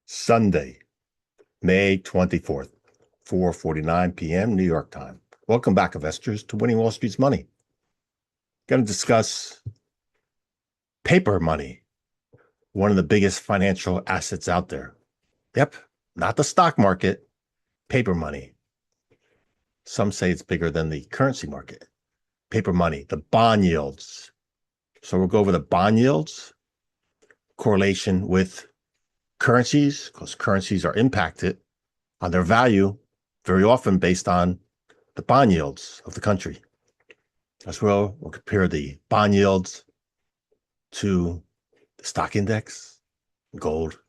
Sunday, May 24th, 4:49 p.m. New York time. Welcome back, investors, to Winning Wall Street's Money. Going to discuss paper money, one of the biggest financial assets out there. Yep, not the stock market, paper money. Some say it's bigger than the currency market. Paper money, the bond yields. So we'll go over the bond yields, correlation with currencies, because currencies are impacted on their value very often based on the bond yields of the country. As well, we'll compare the bond yields to the stock index, gold.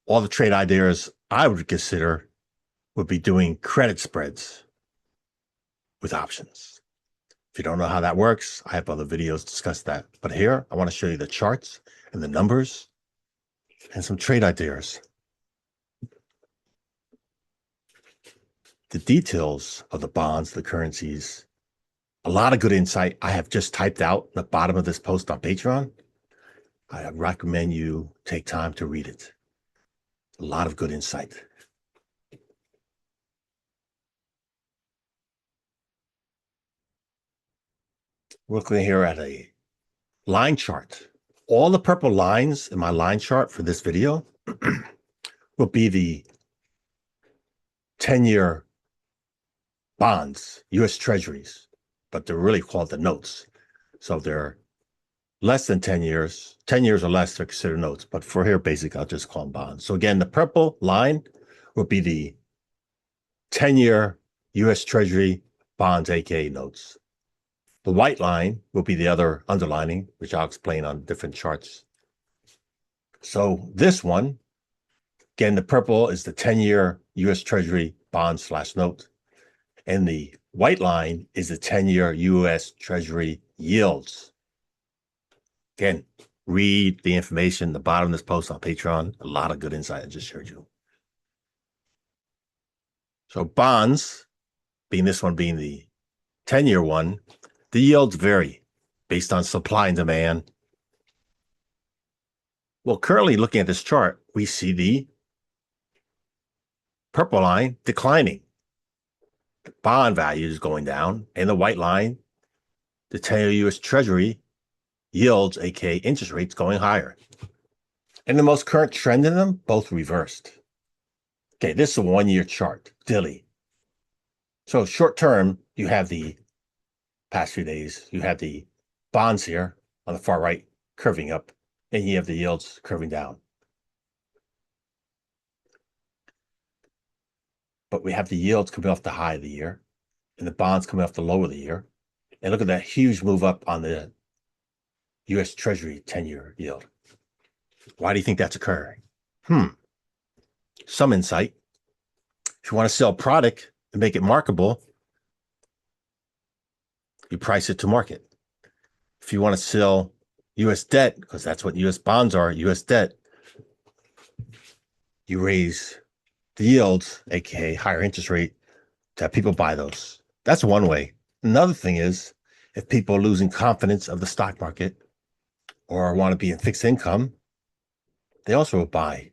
All the trade ideas I would consider would be doing credit spreads with options. If you don't know how that works, I have other videos discuss that. But here, I want to show you the charts and the numbers and some trade ideas. The details of the bonds, the currencies, a lot of good insight I have just typed out at the bottom of this post on Patreon. I recommend you take time to read it. A lot of good insight. We're looking here at a line chart. All the purple lines in my line chart for this video will be the 10-year bonds, U.S. Treasuries, but they're really called the notes. So they're less than 10 years. 10 years or less, they're considered notes. But for here, basically, I'll just call them bonds. So again, the purple line will be the 10-year U.S. Treasury bonds, aka notes. The white line will be the other underlining, which I'll explain on different charts. So this one, again, the purple is the 10-year U.S. Treasury bond/note. And the white line is the 10-year U.S. Treasury yields. Again, read the information at the bottom of this post on Patreon. A lot of good insight I just shared you. So bonds, being this one being the 10-year one, the yields vary based on supply and demand. Well, currently looking at this chart, we see the purple line declining. The bond value is going down, and the white line, the 10-year U.S. Treasury yields, aka interest rates, going higher. And the most current trend in them, both reversed. Okay, this is a one-year chart, daily. So short term, you have the past few days, you have the bonds here on the far right curving up, and you have the yields curving down. But we have the yields coming off the high of the year and the bonds coming off the low of the year. And look at that huge move up on the U.S. Treasury 10-year yield. Why do you think that's occurring? Some insight. If you want to sell a product and make it marketable, you price it to market. If you want to sell U.S. debt, because that's what U.S. bonds are, U.S. debt, you raise the yields, aka higher interest rate, to have people buy those. That's one way. Another thing is, if people are losing confidence of the stock market or want to be in fixed income, they also will buy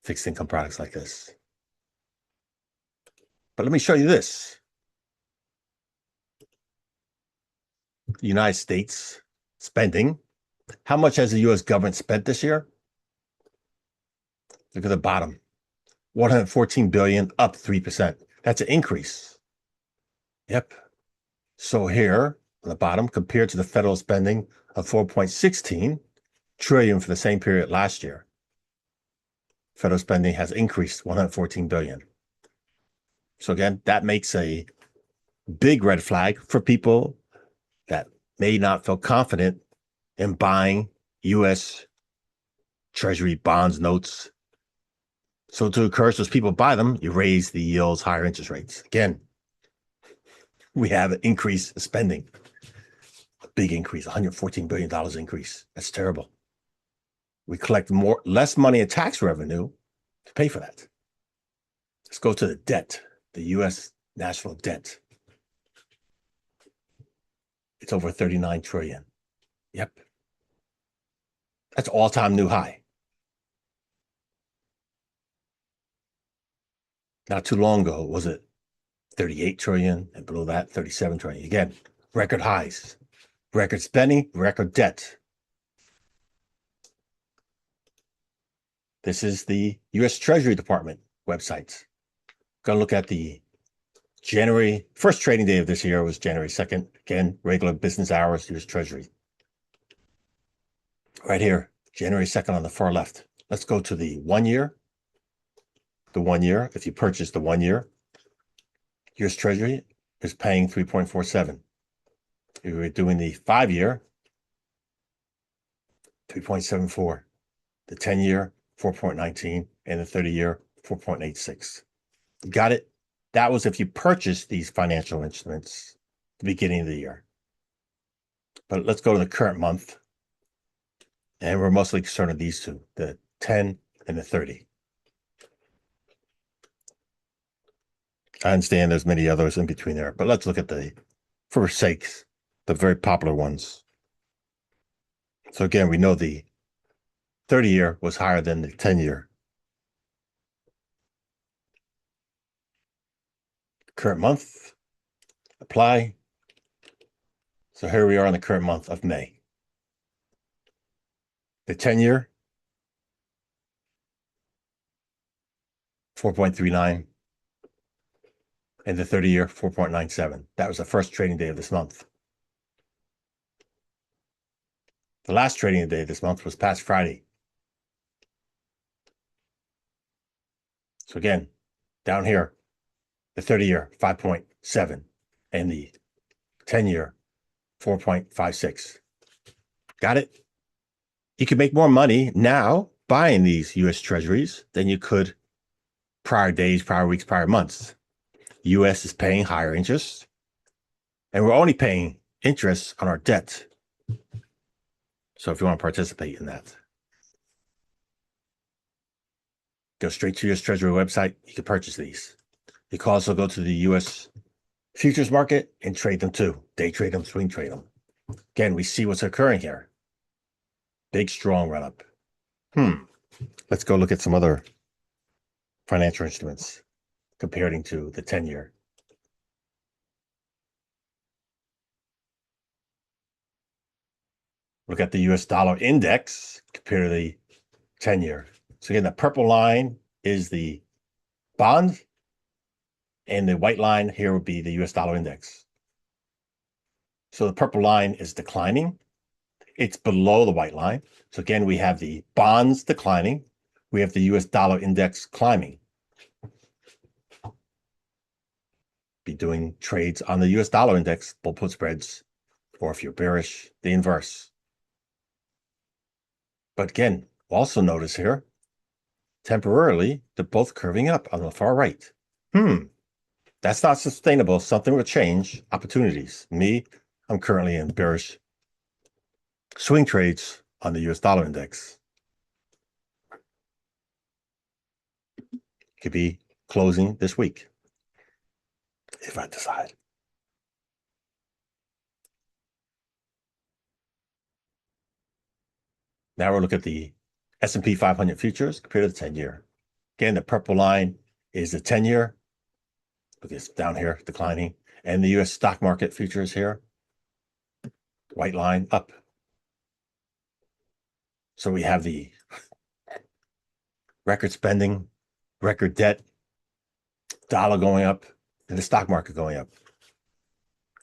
fixed income products like this. But let me show you this. The United States spending. How much has the U.S. government spent this year? Look at the bottom. $114 billion, up 3%. That's an increase. Yep. So here on the bottom, compared to the federal spending of $4.16 trillion for the same period last year, federal spending has increased $114 billion. So again, that makes a big red flag for people that may not feel confident in buying U.S. Treasury bonds, notes. So to encourage those people to buy them, you raise the yields, higher interest rates. Again, we have an increase in spending, a big increase, $114 billion increase. That's terrible. We collect less money in tax revenue to pay for that. Let's go to the debt, the U.S. national debt. It's over $39 trillion. Yep. That's all-time new high. Not too long ago, was it 38 trillion, and below that, 37 trillion. Again, record highs, record spending, record debt. This is the U.S. Treasury Department website. Going to look at the January, first trading day of this year was January 2nd. Again, regular business hours, U.S. Treasury. Right here, January 2nd on the far left. Let's go to the 1 year. The 1 year, if you purchase the 1 year, U.S. Treasury is paying 3.47. If we're doing the 5 year, 3.74. The 10 year, 4.19, and the 30 year, 4.86. You got it? That was if you purchased these financial instruments at the beginning of the year. But let's go to the current month. And we're mostly concerned with these two, the 10 and the 30. I understand there's many others in between there, but let's look at for sakes, the very popular ones. So again, we know the 30 year was higher than the 10 year. Current month, apply. So here we are in the current month of May. The 10 year, 4.39. And the 30 year, 4.97. That was the first trading day of this month. The last trading day this month was past Friday. So again, down here, the 30 year, 5.7, and the 10 year, 4.56. Got it? You can make more money now buying these U.S. Treasuries than you could prior days, prior weeks, prior months. U.S. is paying higher interest, and we're only paying interest on our debt. So if you want to participate in that, go straight to your Treasury website. You can purchase these. You can also go to the U.S. futures market and trade them too. Day trade them, swing trade them. Again, we see what's occurring here. Big, strong run up. Let's go look at some other financial instruments comparing to the 10 year. Look at the US dollar index compared to the 10 year. So again, the purple line is the bond, and the white line here would be the US dollar index. So the purple line is declining. It's below the white line. So again, we have the bonds declining. We have the US dollar index climbing. Be doing trades on the US dollar index, bull put spreads, or if you're bearish, the inverse. But again, also notice here, temporarily, they're both curving up on the far right. That's not sustainable. Something will change. Opportunities. I'm currently in bearish swing trades on the US dollar index. Could be closing this week if I decide. Now we'll look at the S&P 500 futures compared to the 10 year. Again, the purple line is the 10 year. Look, it's down here declining. And the US stock market futures here, white line up. So we have the record spending, record debt, dollar going up, and the stock market going up.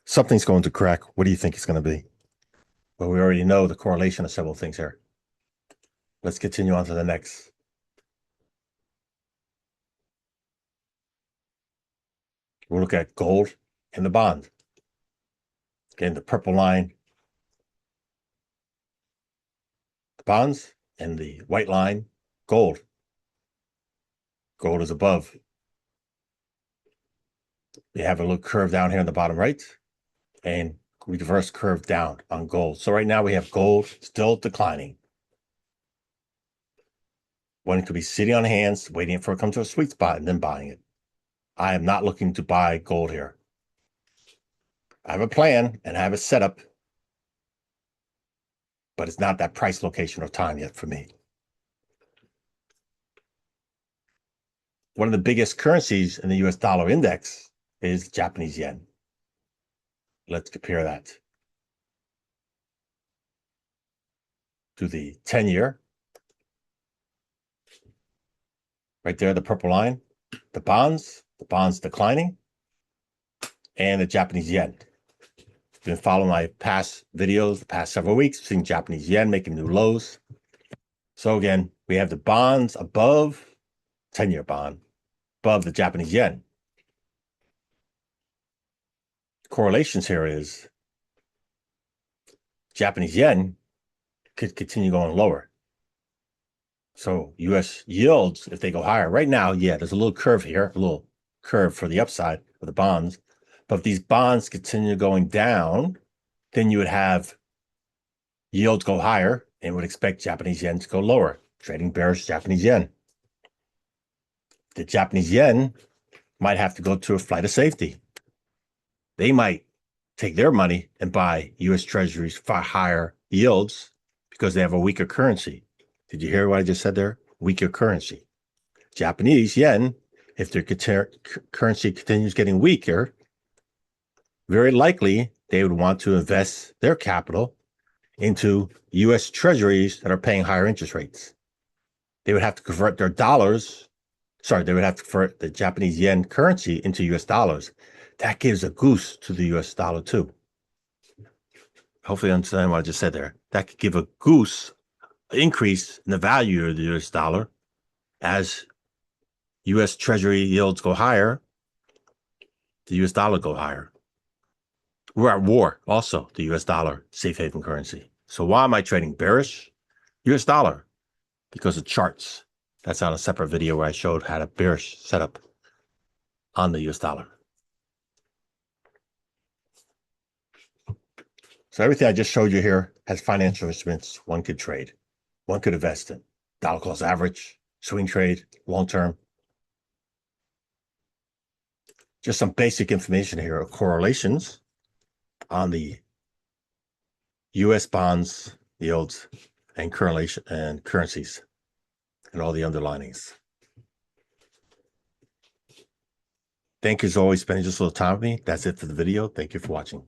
Something's going to crack. What do you think it's going to be? Well, we already know the correlation of several things here. Let's continue on to the next. We'll look at gold and the bond. Again, the purple line, the bonds, and the white line, gold. Gold is above. We have a little curve down here in the bottom right, and reverse curve down on gold. So right now we have gold still declining. One could be sitting on hands, waiting for it to come to a sweet spot and then buying it. I am not looking to buy gold here. I have a plan and I have a setup. but it's not that price, location, or time yet for me. One of the biggest currencies in the US dollar index is Japanese yen. Let's compare that to the 10-year. Right there, the purple line, the bonds declining, and the Japanese yen. If you've been following my past videos, the past several weeks, seeing Japanese yen making new lows. So again, we have the bonds above, 10-year bond, above the Japanese yen. Correlations here is Japanese yen could continue going lower. So US yields, if they go higher, right now, yeah, there's a little curve here, a little curve for the upside of the bonds. But if these bonds continue going down, then you would have yields go higher and would expect Japanese yen to go lower, trading bearish Japanese yen. The Japanese yen might have to go to a flight of safety. They might take their money and buy US treasuries for higher yields because they have a weaker currency. Did you hear what I just said there? Weaker currency. Japanese yen, if their currency continues getting weaker, very likely they would want to invest their capital into US treasuries that are paying higher interest rates. They would have to convert their dollars. They would have to convert the Japanese yen currency into US dollars. That gives a goose to the US dollar too. Hopefully you understand what I just said there. That could give a goose increase in the value of the US dollar as US treasury yields go higher, the US dollar go higher. We're at war also, the US dollar, safe haven currency. So why am I trading bearish? US dollar, because of charts. That's on a separate video where I showed how to bearish setup on the US dollar. So everything I just showed you here has financial instruments one could trade, one could invest in. Dollar cost average, swing trade, long-term. Just some basic information here of correlations on the US bonds, yields, and currencies, and all the underlinings. Thank you as always for spending just a little time with me. That's it for the video. Thank you for watching.